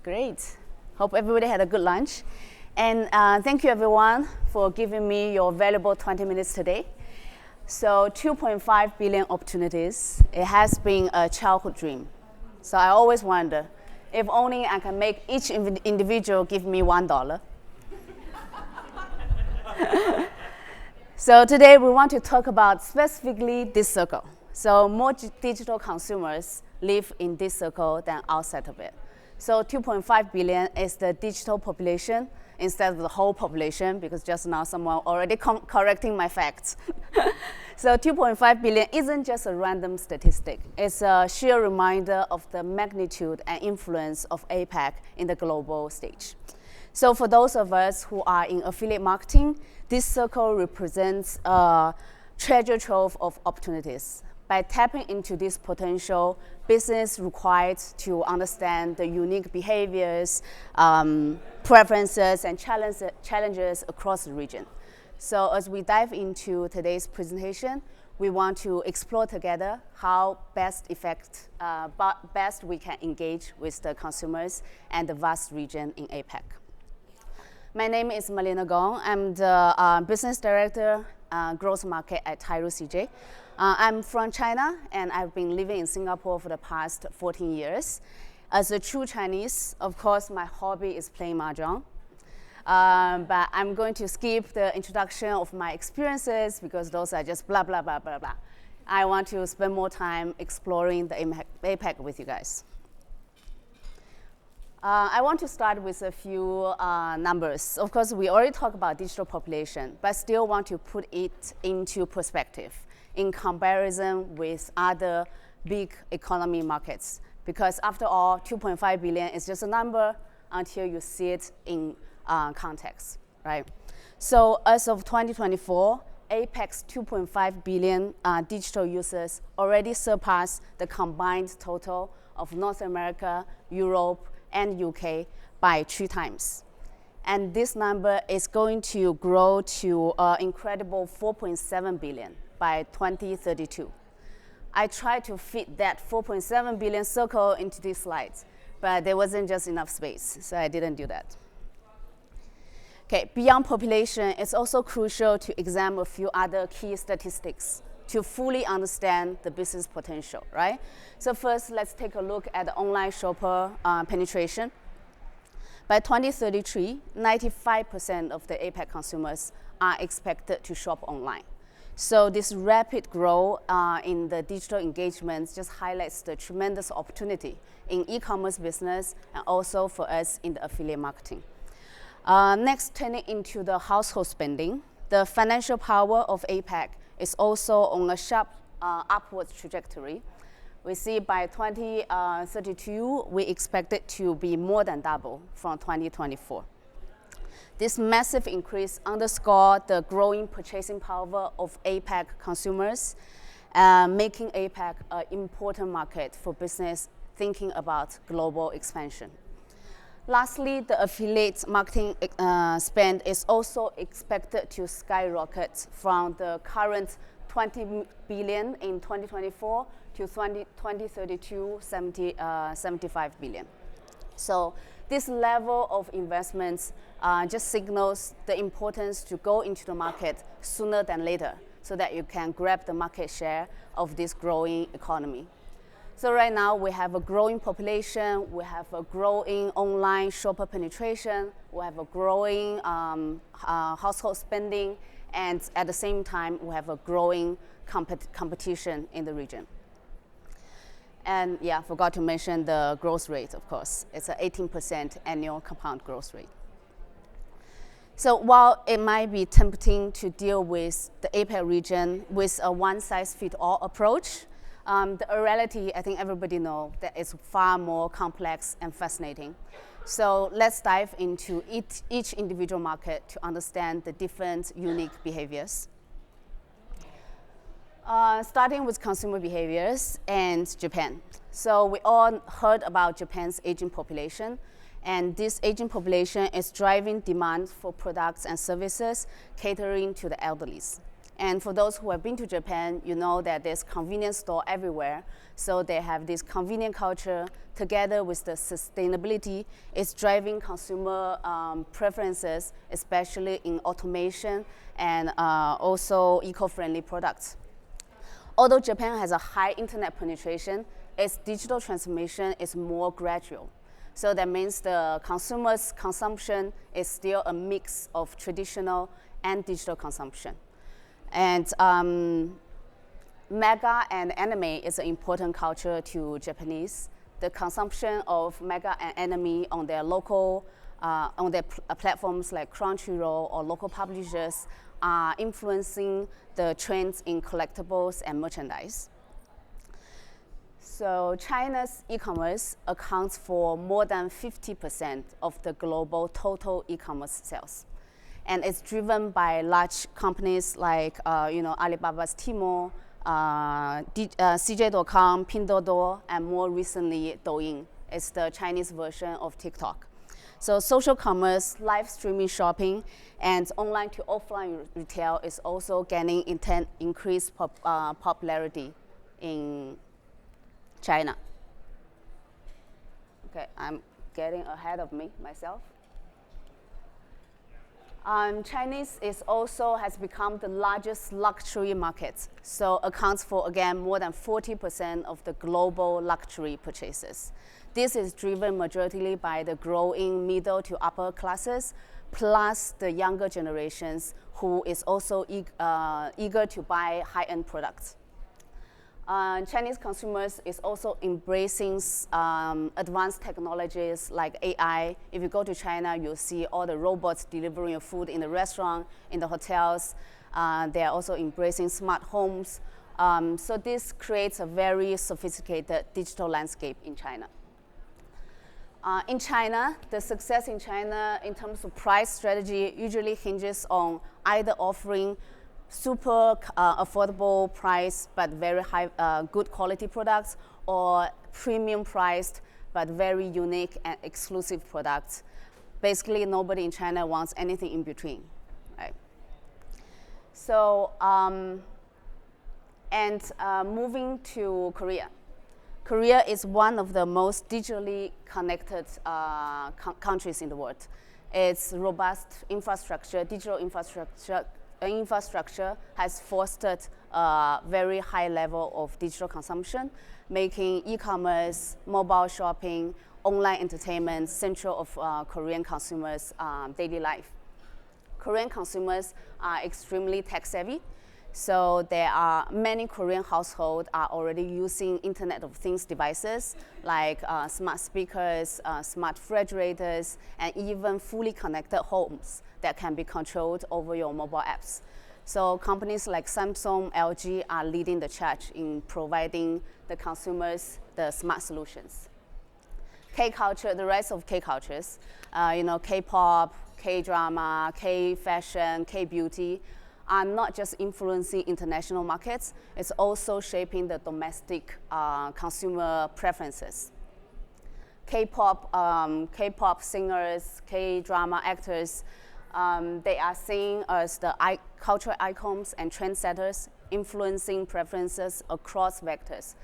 Great. Hope everybody had a good lunch. And thank you everyone for giving me your valuable 20 minutes today. So 2.5 billion opportunities, it has been a childhood dream. So I always wonder, if only I can make each individual give me $1. So today we want to talk about specifically this circle. So more digital consumers live in this circle than outside of it. So 2.5 billion is the digital population instead of the whole population, because just now someone already correcting my facts. So 2.5 billion isn't just a random statistic. It's a sheer reminder of the magnitude and influence of APAC in the global stage. So for those of us who are in affiliate marketing, this circle represents a treasure trove of opportunities. By tapping into this potential, business required to understand the unique behaviors, preferences, and challenges across the region. So as we dive into today's presentation, we want to explore together how best we can engage with the consumers and the vast region in APAC. My name is Malena Gong. I'm the Business Director, Growth Market at Tyroo CJ. I'm from China, and I've been living in Singapore for the past 14 years. As a true Chinese, of course, my hobby is playing mahjong. But I'm going to skip the introduction of my experiences because those are just blah, blah, blah, blah, blah. I want to spend more time exploring the APAC with you guys. I want to start with a few numbers. Of course, we already talked about digital population, but still want to put it into perspective in comparison with other big economy markets. Because after all, 2.5 billion is just a number until you see it in context, right? So as of 2024, APAC's 2.5 billion digital users already surpassed the combined total of North America, Europe, and UK by 3 times. And this number is going to grow to an incredible 4.7 billion by 2032. I tried to fit that 4.7 billion circle into these slides, but there wasn't just enough space, so I didn't do that. Okay, beyond population, it's also crucial to examine a few other key statistics to fully understand the business potential, right? So first, let's take a look at the online shopper penetration. By 2033, 95% of the APAC consumers are expected to shop online. So this rapid growth in the digital engagements just highlights the tremendous opportunity in e-commerce business and also for us in the affiliate marketing. Next, turning into the household spending, the financial power of APAC is also on a sharp upward trajectory. We see by 2032, we expect it to be more than double from 2024. This massive increase underscores the growing purchasing power of APAC consumers, making APAC an important market for business thinking about global expansion. Lastly, the affiliate marketing spend is also expected to skyrocket from the current 20 billion in 2024 to 2032, 75 billion. So this level of investments just signals the importance to go into the market sooner than later so that you can grab the market share of this growing economy. So right now we have a growing population, we have a growing online shopper penetration, we have a growing household spending, and at the same time we have a growing competition in the region. And yeah, forgot to mention the growth rate, of course. It's an 18% annual compound growth rate. So while it might be tempting to deal with the APAC region with a one-size-fits-all approach, the reality, I think everybody knows, that it's far more complex and fascinating. So let's dive into each individual market to understand the different unique behaviors. Starting with consumer behaviors and Japan. So we all heard about Japan's aging population, and this aging population is driving demand for products and services catering to the elderly. And for those who have been to Japan, you know that there's convenience store everywhere. So they have this convenient culture together with the sustainability. It's driving consumer preferences, especially in automation and also eco-friendly products. Although Japan has a high internet penetration, its digital transformation is more gradual. So that means the consumer's consumption is still a mix of traditional and digital consumption. And manga and anime is an important culture to Japanese. The consumption of manga and anime on their local, on their platforms like Crunchyroll or local publishers are influencing the trends in collectibles and merchandise. So China's e-commerce accounts for more than 50% of the global total e-commerce sales. And it's driven by large companies like Alibaba's Tmall, CJ.com, Pinduoduo, and more recently Douyin. It's the Chinese version of TikTok. So social commerce, live streaming shopping, and online to offline retail is also gaining increased popularity in China. Okay, I'm getting ahead of myself. Chinese has become the largest luxury market, so accounts for, again, more than 40% of the global luxury purchases. This is driven majority by the growing middle to upper classes, plus the younger generations who is also eager to buy high-end products. Chinese consumers is also embracing advanced technologies like AI. If you go to China, you'll see all the robots delivering your food in the restaurant, in the hotels. They are also embracing smart homes. So this creates a very sophisticated digital landscape in China. In China, the success in China in terms of price strategy usually hinges on either offering super affordable price but very high, good quality products, or premium priced but very unique and exclusive products. Basically, nobody in China wants anything in between, right? So, moving to Korea. Korea is one of the most digitally connected countries in the world. Its robust infrastructure, digital infrastructure has fostered a very high level of digital consumption, making e-commerce, mobile shopping, online entertainment central of Korean consumers' daily life. Korean consumers are extremely tech-savvy, so there are many Korean households are already using Internet of Things devices like smart speakers, smart refrigerators, and even fully connected homes that can be controlled over your mobile apps. So companies like Samsung, LG are leading the charge in providing the consumers the smart solutions. K-culture, the rise of K-cultures, K-pop, K-drama, K-fashion, K-beauty, are not just influencing international markets, it's also shaping the domestic consumer preferences. K-pop singers, K-drama actors, they are seen as the cultural icons and trendsetters, influencing preferences across vectors.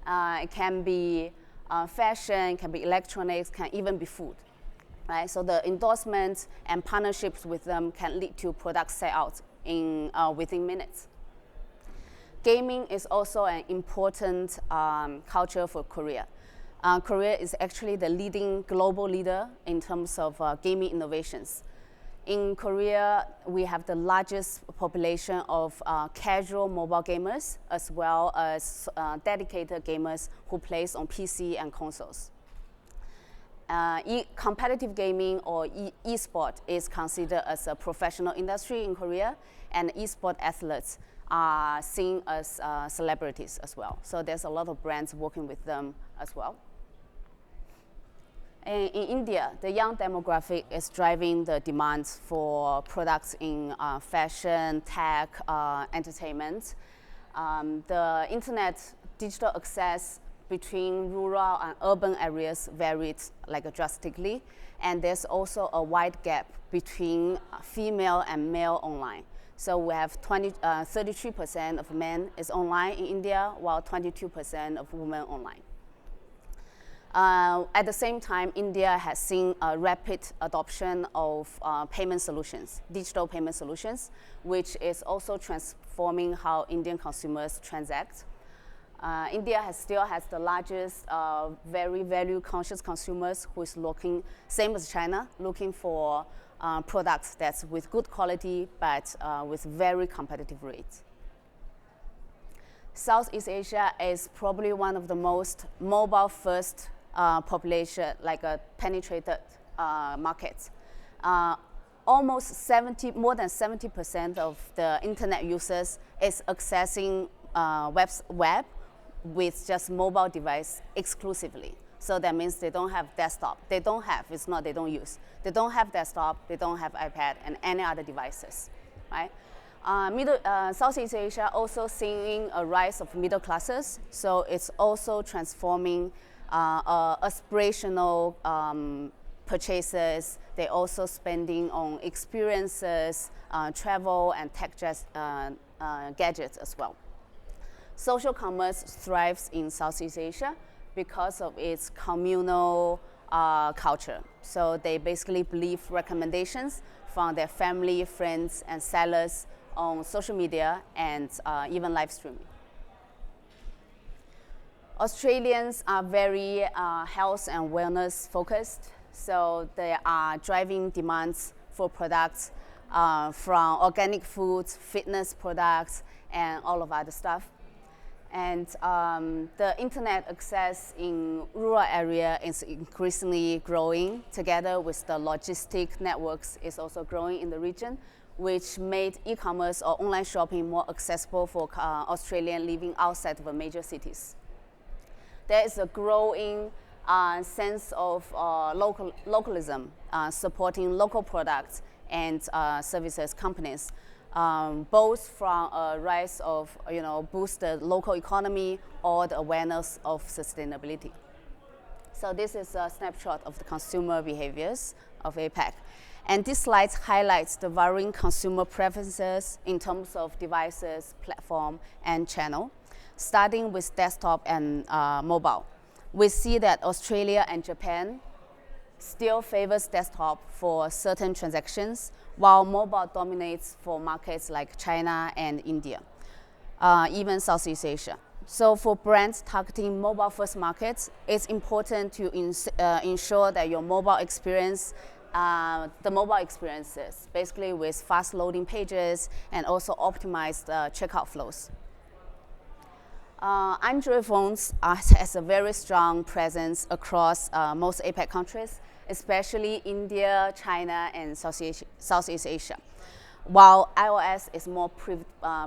It can be fashion, it can be electronics, can even be food. Right? So the endorsements and partnerships with them can lead to product sell-out within minutes. Gaming is also an important culture for Korea. Korea is actually the leading global leader in terms of gaming innovations. In Korea, we have the largest population of casual mobile gamers, as well as dedicated gamers who play on PC and consoles. Competitive gaming or e-sport is considered as a professional industry in Korea, and e-sport athletes are seen as celebrities as well. So there's a lot of brands working with them as well. In India, the young demographic is driving the demands for products in fashion, tech, entertainment. The internet digital access between rural and urban areas varied drastically, and there's also a wide gap between female and male online. So we have 33% of men is online in India, while 22% of women online. At the same time, India has seen a rapid adoption of payment solutions, digital payment solutions, which is also transforming how Indian consumers transact. India still has the largest, very value-conscious consumers who is looking, same as China, looking for products that's with good quality but with very competitive rates. Southeast Asia is probably one of the most mobile-first population, like a penetrated markets. More than 70% of the internet users is accessing web with just mobile device exclusively. So that means they don't have desktop. They don't have, it's not they don't use. They don't have desktop, they don't have iPad and any other devices, right? Southeast Asia also seeing a rise of middle classes, so it's also transforming aspirational purchases. They also spending on experiences, travel and tech gadgets as well. Social commerce thrives in Southeast Asia because of its communal culture. So they basically believe recommendations from their family, friends, and sellers on social media and even live streaming. Australians are very health and wellness focused, so they are driving demands for products from organic foods, fitness products, and all of other stuff. And the internet access in rural area is increasingly growing, together with the logistic networks is also growing in the region, which made e-commerce or online shopping more accessible for Australians living outside of the major cities. There is a growing sense of localism, supporting local products and services companies, both from a rise of boost the local economy or the awareness of sustainability. So this is a snapshot of the consumer behaviors of APAC. And this slide highlights the varying consumer preferences in terms of devices, platform, and channel. Starting with desktop and mobile, we see that Australia and Japan still favors desktop for certain transactions, while mobile dominates for markets like China and India, even Southeast Asia. So for brands targeting mobile-first markets, it's important to ensure that your mobile experience, the mobile experiences, basically with fast loading pages and also optimized checkout flows. Android phones has a very strong presence across most APAC countries, especially India, China, and Southeast Asia, while iOS is more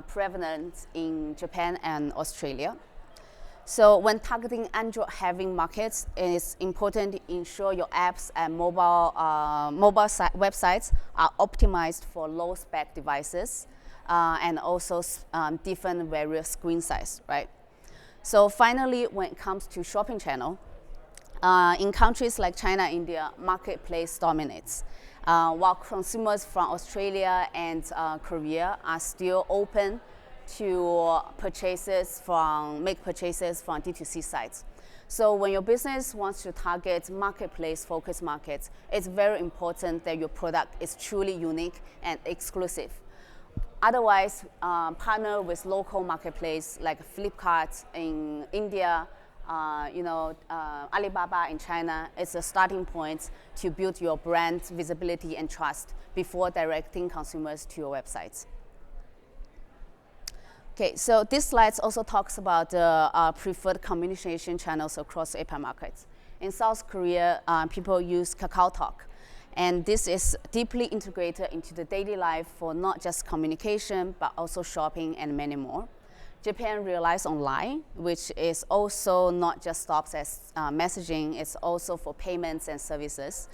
prevalent in Japan and Australia. So when targeting Android-heavy markets, it is important to ensure your apps and mobile websites are optimized for low-spec devices and also different various screen size, right? So finally, when it comes to shopping channel, in countries like China and India, marketplace dominates, while consumers from Australia and Korea are still open to make purchases from D2C sites. So when your business wants to target marketplace-focused markets, it's very important that your product is truly unique and exclusive. Otherwise, partner with local marketplace like Flipkart in India, Alibaba in China. It's a starting point to build your brand visibility and trust before directing consumers to your websites. Okay, so this slide also talks about the preferred communication channels across APAC markets. In South Korea, people use KakaoTalk. And this is deeply integrated into the daily life for not just communication, but also shopping and many more. Japan relies on LINE, which is also not just stops as messaging, it's also for payments and services.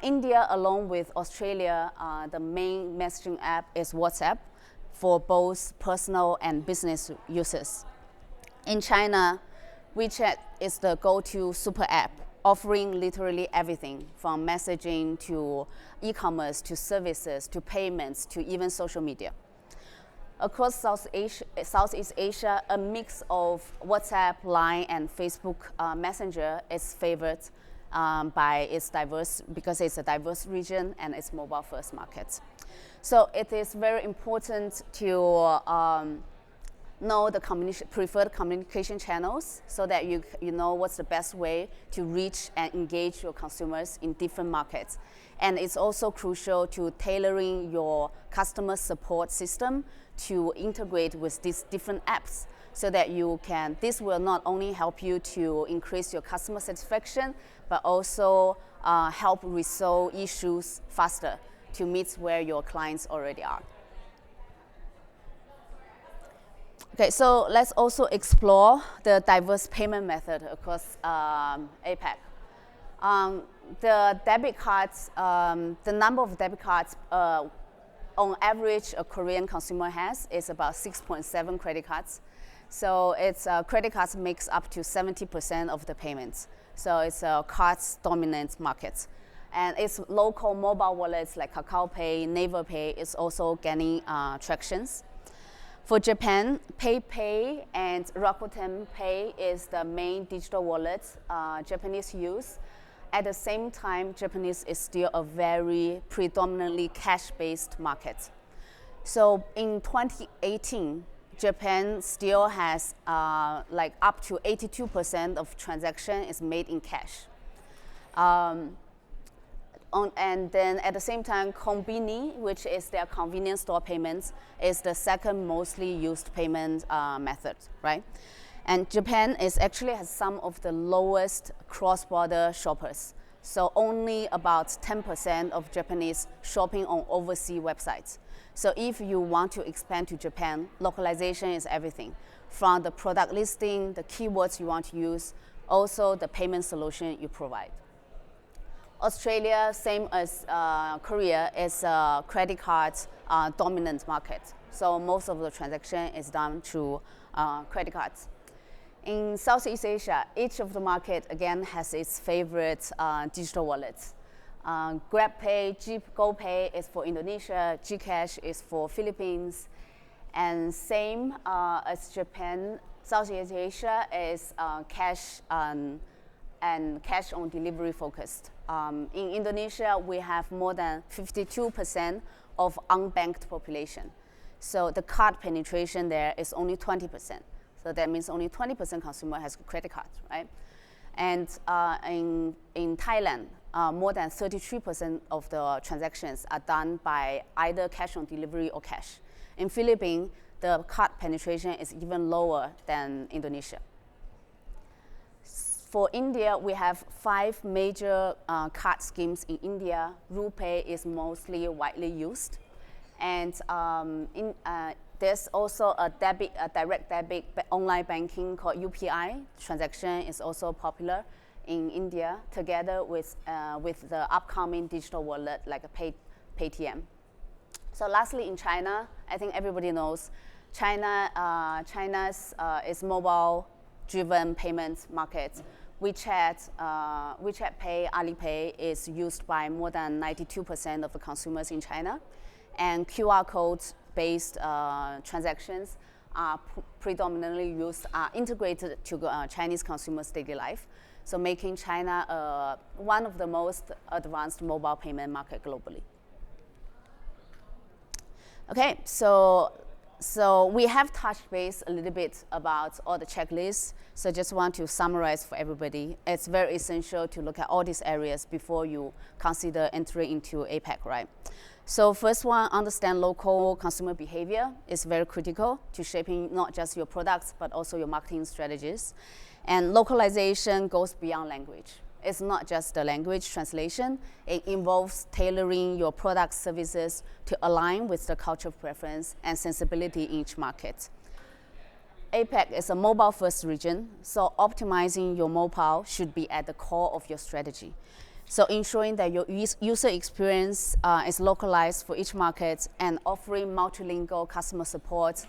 India, along with Australia, the main messaging app is WhatsApp for both personal and business users. In China, WeChat is the go-to super app, offering literally everything from messaging to e-commerce to services to payments to even social media. Across Southeast Asia, a mix of WhatsApp, Line, and Facebook Messenger is favored by its because it's a diverse region and it's mobile-first market. So it is very important to know the preferred communication channels so that you know what's the best way to reach and engage your consumers in different markets. And it's also crucial to tailoring your customer support system to integrate with these different apps so that this will not only help you to increase your customer satisfaction, but also help resolve issues faster to meet where your clients already are. Okay, so let's also explore the diverse payment method across APAC. The debit cards, the number of debit cards on average a Korean consumer has is about 6.7 credit cards. So it's credit cards makes up to 70% of the payments. So it's a cards dominant market. And its local mobile wallets like Kakao Pay, Naver Pay is also gaining tractions. For Japan, PayPay and Rakuten Pay is the main digital wallet Japanese use. At the same time, Japanese is still a very predominantly cash-based market. So in 2018, Japan still has like up to 82% of transaction is made in cash. And then at the same time, Konbini, which is their convenience store payments, is the second mostly used payment method, right? And Japan actually has some of the lowest cross-border shoppers. So only about 10% of Japanese shopping on overseas websites. So if you want to expand to Japan, localization is everything. From the product listing, the keywords you want to use, also the payment solution you provide. Australia, same as Korea, is a credit card dominant market. So most of the transaction is done through credit cards. In Southeast Asia, each of the market again has its favorite digital wallets. GrabPay, GoPay is for Indonesia, Gcash is for Philippines, and same as Japan, Southeast Asia is cash and cash on delivery focused. In Indonesia, we have more than 52% of unbanked population. So the card penetration there is only 20%. So that means only 20% consumer has a credit card, right? And in Thailand, more than 33% of the transactions are done by either cash on delivery or cash. In Philippines, the card penetration is even lower than Indonesia. For India, we have 5 major card schemes in India. RuPay is mostly widely used. And there's also a direct debit online banking called UPI. Transaction is also popular in India, together with the upcoming digital wallet like a Paytm. So lastly, in China, I think everybody knows, China's is mobile-driven payments market. WeChat Pay, Alipay is used by more than 92% of the consumers in China. And QR code-based transactions are predominantly used, integrated to Chinese consumers' daily life. So making China one of the most advanced mobile payment market globally. Okay, so we have touched base a little bit about all the checklists. So just want to summarize for everybody. It's very essential to look at all these areas before you consider entering into APAC, right? So first one, understand local consumer behavior is very critical to shaping not just your products, but also your marketing strategies. And localization goes beyond language. It's not just the language translation. It involves tailoring your product services to align with the cultural preference and sensibility in each market. APAC is a mobile-first region, so optimizing your mobile should be at the core of your strategy. So ensuring that your user experience is localized for each market and offering multilingual customer support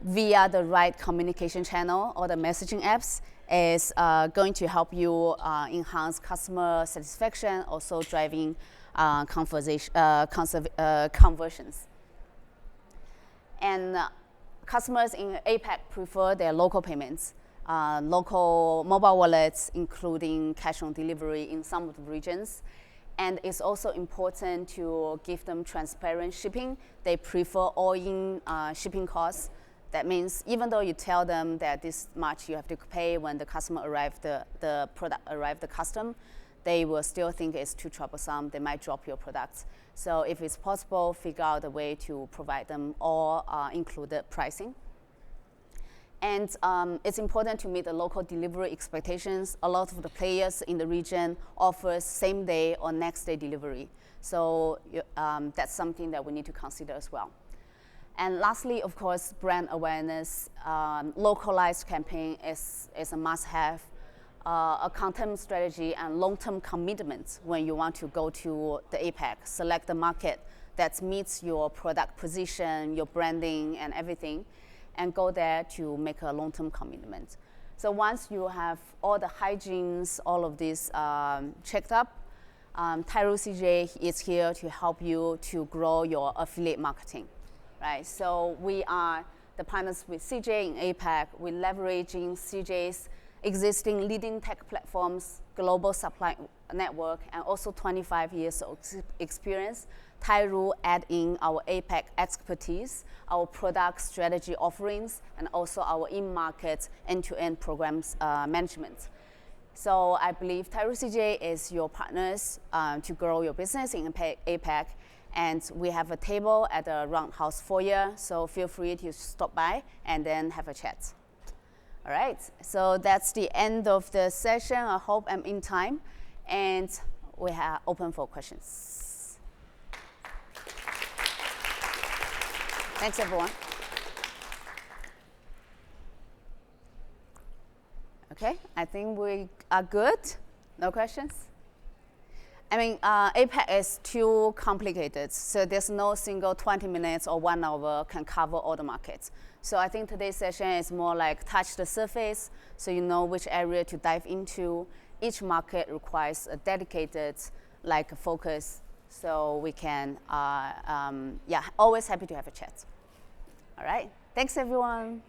via the right communication channel or the messaging apps is going to help you enhance customer satisfaction, also driving conversions. And customers in APAC prefer their local payments, local mobile wallets, including cash on delivery in some of the regions. And it's also important to give them transparent shipping. They prefer all-in shipping costs. That means even though you tell them that this much you have to pay when the customer arrived, the product arrived the custom, they will still think it's too troublesome. They might drop your products. So if it's possible, figure out a way to provide them all included pricing. And it's important to meet the local delivery expectations. A lot of the players in the region offer same day or next day delivery. So that's something that we need to consider as well. And lastly, of course, brand awareness. Localized campaign is a must-have. A content strategy and long-term commitments when you want to go to the APAC. Select the market that meets your product position, your branding, and everything, and go there to make a long-term commitment. So once you have all the hygienes, all of this checked up, Tyroo CJ is here to help you to grow your affiliate marketing, right? So we are the partners with CJ in APAC. We're leveraging CJ's existing leading tech platforms, global supply network, and also 25 years of experience. Tyroo add in our APAC expertise, our product strategy offerings, and also our in-market end-to-end programs management. So I believe Tyroo CJ is your partners to grow your business in APAC. And we have a table at the Roundhouse foyer, so feel free to stop by and then have a chat. All right, so that's the end of the session. I hope I'm in time, and we are open for questions. Thanks, everyone. Okay, I think we are good. No questions? I mean, APAC is too complicated, so there's no single 20 minutes or 1 hour can cover all the markets. So I think today's session is more like touch the surface, so you know which area to dive into. Each market requires a dedicated focus, so we can, always happy to have a chat. All right, thanks everyone.